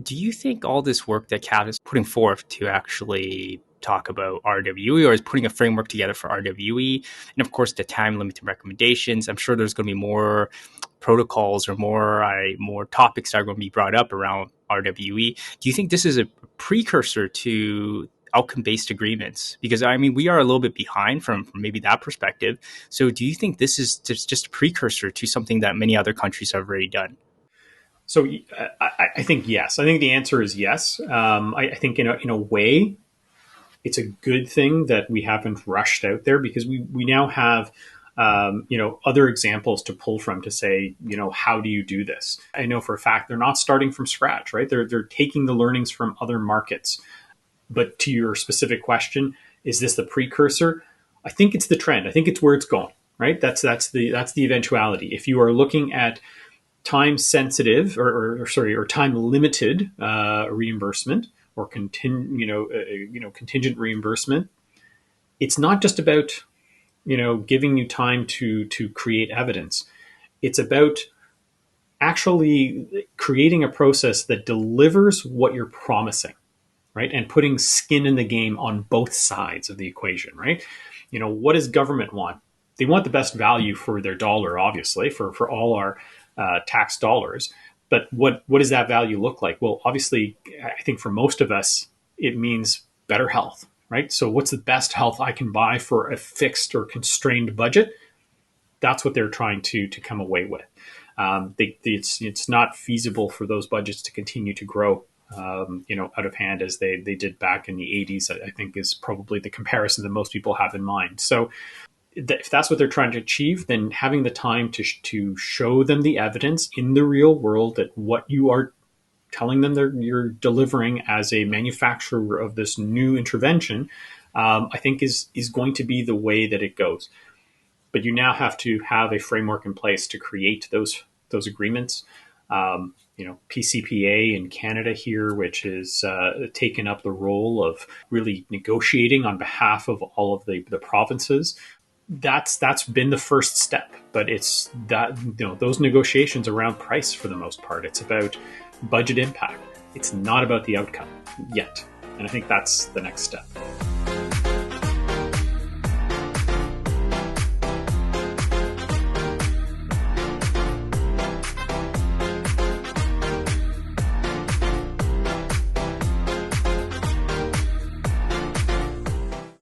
Do you think all this work that Cat is putting forth to actually talk about RWE or is putting a framework together for RWE and of course the time limited recommendations, I'm sure there's going to be more protocols or more topics that are going to be brought up around RWE. Do you think this is a precursor to outcome-based agreements? Because I mean, we are a little bit behind from maybe that perspective. So do you think this is just a precursor to something that many other countries have already done? So I think yes. I think the answer is yes. I think in a way, it's a good thing that we haven't rushed out there because we now have other examples to pull from to say, how do you do this? I know for a fact they're not starting from scratch, right? They're taking the learnings from other markets. But to your specific question, is this the precursor? I think it's the trend. I think it's where it's going, right? That's the eventuality. If you are looking at time sensitive or time limited reimbursement or contingent reimbursement, it's not just about giving you time to create evidence. It's about actually creating a process that delivers what you're promising, right? And putting skin in the game on both sides of the equation, right? What does government want? They want the best value for their dollar, obviously, for all our tax dollars. But what does that value look like? Well, obviously, I think for most of us, it means better health, right? So what's the best health I can buy for a fixed or constrained budget? That's what they're trying to come away with. It's not feasible for those budgets to continue to grow out of hand as they did back in the 80s, I think is probably the comparison that most people have in mind. So if that's what they're trying to achieve, then having the time to show them the evidence in the real world that what you are telling them you're delivering as a manufacturer of this new intervention, I think is going to be the way that it goes. But you now have to have a framework in place to create those agreements. PCPA in Canada here, which has taken up the role of really negotiating on behalf of all of the provinces. That's been the first step, but it's that those negotiations around price for the most part. It's about budget impact. It's not about the outcome yet, and I think that's the next step.